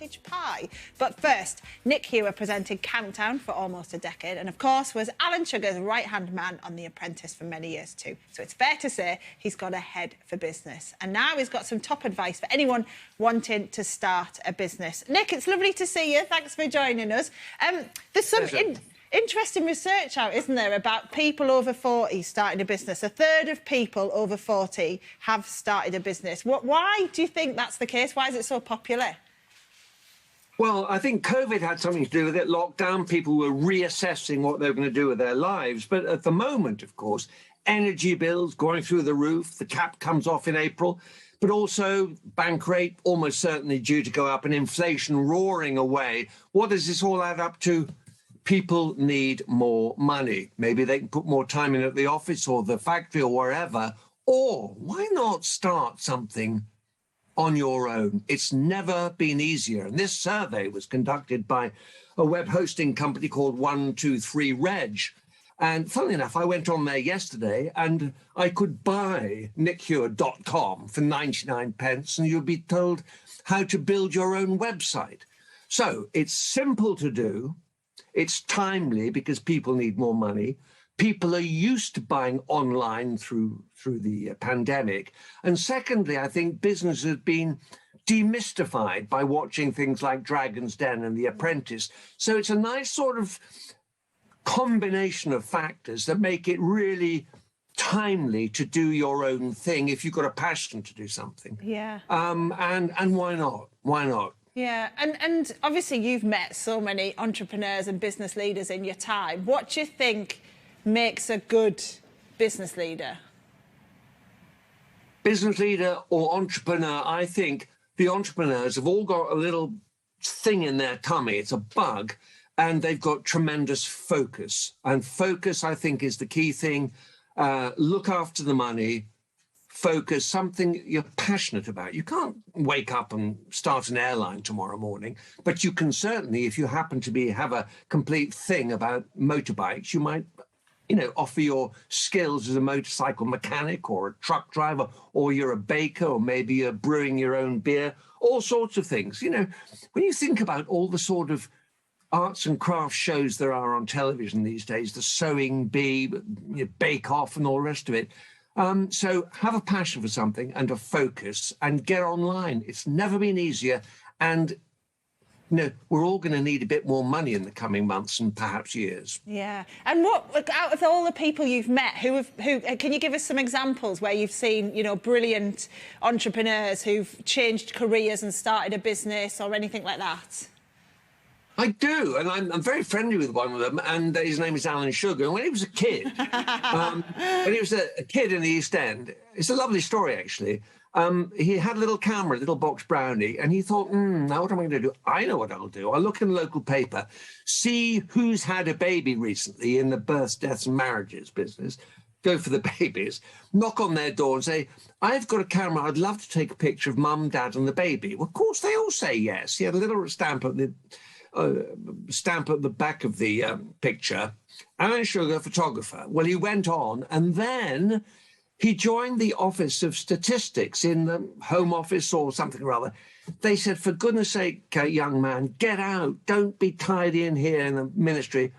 cottage pie. But first, Nick Hewer presented Countdown for almost a decade and, of course, was Alan Sugar's right-hand man on The Apprentice for many years too. So it's fair to say he's got a head for business. And now he's got some top advice for anyone wanting to start a business. Nick, it's lovely to see you. Thanks for joining us. There's some interesting research out, isn't there, about people over 40 starting a business. A third of people over 40 have started a business. Why do you think that's the case? Why is it so popular? Well, I think COVID had something to do with it. Lockdown, people were reassessing what they were going to do with their lives. But at the moment, of course, energy bills going through the roof, the cap comes off in April, but also bank rate almost certainly due to go up and inflation roaring away. What does this all add up to? People need more money. Maybe they can put more time in at the office or the factory or wherever. Or why not start something on your own? It's never been easier. And this survey was conducted by a web hosting company called 123reg. And funnily enough, I went on there yesterday and I could buy nickhewer.com for 99 pence and you'll be told how to build your own website. So it's simple to do. It's timely because people need more money. People are used to buying online through the pandemic. And secondly, I think business has been demystified by watching things like Dragon's Den and The Apprentice. So it's a nice sort of combination of factors that make it really timely to do your own thing if you've got a passion to do something. Yeah. And why not? Why not? Yeah, and obviously you've met so many entrepreneurs and business leaders in your time. What do you think makes a good business leader? Business leader or entrepreneur, I think the entrepreneurs have all got a little thing in their tummy. It's a bug, and they've got tremendous focus. And focus, I think, is the key thing. Look after the money. Focus, something you're passionate about. You can't wake up and start an airline tomorrow morning, but you can certainly, if you happen to have a complete thing about motorbikes, you might, offer your skills as a motorcycle mechanic or a truck driver, or you're a baker, or maybe you're brewing your own beer, all sorts of things. When you think about all the sort of arts and crafts shows there are on television these days, the Sewing Bee, Bake Off and all the rest of it, so have a passion for something and a focus and get online. It's never been easier. And, we're all going to need a bit more money in the coming months and perhaps years. Yeah. And what, out of all the people you've met, who can you give us some examples where you've seen, brilliant entrepreneurs who've changed careers and started a business or anything like that? I do, and I'm very friendly with one of them, and his name is Alan Sugar. And when he was a kid, when he was a kid in the East End, it's a lovely story, actually. He had a little camera, a little box brownie, and he thought, now what am I going to do? I know what I'll do. I'll look in the local paper, see who's had a baby recently in the births, deaths, and marriages business, go for the babies, knock on their door and say, I've got a camera, I'd love to take a picture of mum, dad, and the baby. Well, of course, they all say yes. He had a little stamp at the back of the picture, Alan Sugar, photographer. Well, he went on and then he joined the Office of Statistics in the Home Office or something or other. They said, for goodness sake, young man, get out. Don't be tied in here in the ministry.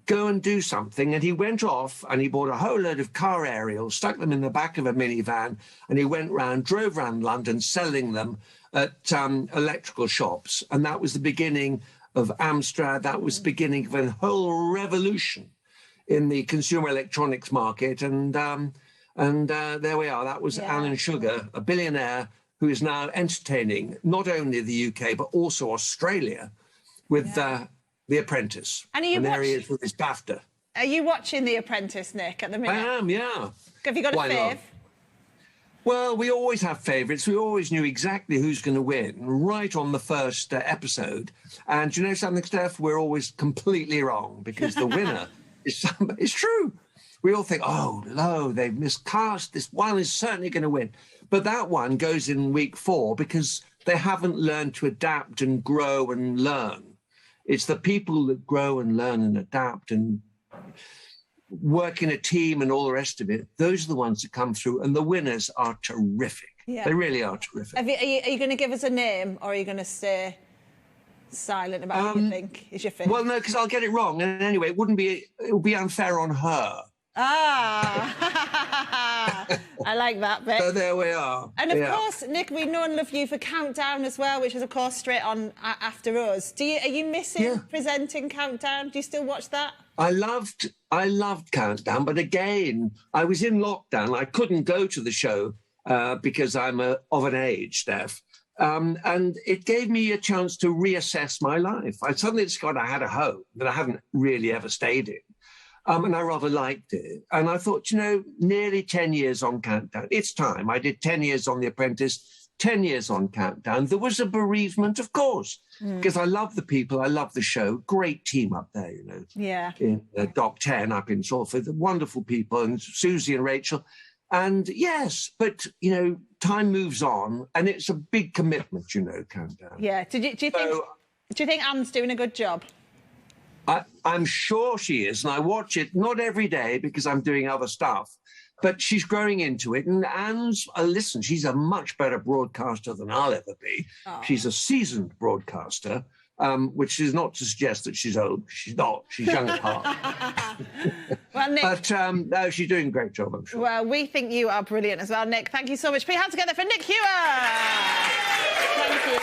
Go and do something. And he went off and he bought a whole load of car aerials, stuck them in the back of a minivan, and he drove around London selling them at electrical shops. And that was the beginning of Amstrad. That was the beginning of a whole revolution in the consumer electronics market. And there we are. That was Alan Sugar, a billionaire who is now entertaining not only the UK, but also Australia with The Apprentice. And there he is with his BAFTA. Are you watching The Apprentice, Nick, at the minute? I am, yeah. Have you got a fave? Well, we always have favourites. We always knew exactly who's going to win right on the first episode. And you know something, Steph? We're always completely wrong because the winner is somebody. It's true. We all think, oh, no, they've miscast. This one is certainly going to win. But that one goes in week 4 because they haven't learned to adapt and grow and learn. It's the people that grow and learn and adapt and work in a team and all the rest of it. Those are the ones that come through, and the winners are terrific. Yeah. They really are terrific. Are you going to give us a name, or are you going to stay silent about what you think is your favourite? Well, no, because I'll get it wrong. And anyway, it would be unfair on her. Ah, I like that bit. So there we are. And of course, Nick, we know and love you for Countdown as well, which is of course straight on after us. Are you missing presenting Countdown? Do you still watch that? I loved Countdown, but again, I was in lockdown. I couldn't go to the show because I'm of an age, Steph. And it gave me a chance to reassess my life. I suddenly discovered I had a home that I hadn't really ever stayed in. And I rather liked it. And I thought, you know, nearly 10 years on Countdown. It's time. I did 10 years on The Apprentice, 10 years on Countdown. There was a bereavement, of course, because I love the people. I love the show. Great team up there, you know. Yeah. In Doc 10 up in Salford. Wonderful people. And Susie and Rachel. And yes, but, you know, time moves on. And it's a big commitment, you know, Countdown. Yeah. Do you think Anne's doing a good job? I'm sure she is, and I watch it not every day because I'm doing other stuff, but she's growing into it. And Anne's, listen, she's a much better broadcaster than I'll ever be. Oh. She's a seasoned broadcaster, which is not to suggest that she's old. She's not. She's young at heart. Well, Nick, but no, she's doing a great job, I'm sure. Well, we think you are brilliant as well, Nick. Thank you so much. Put your hands together for Nick Hewer. Thank you.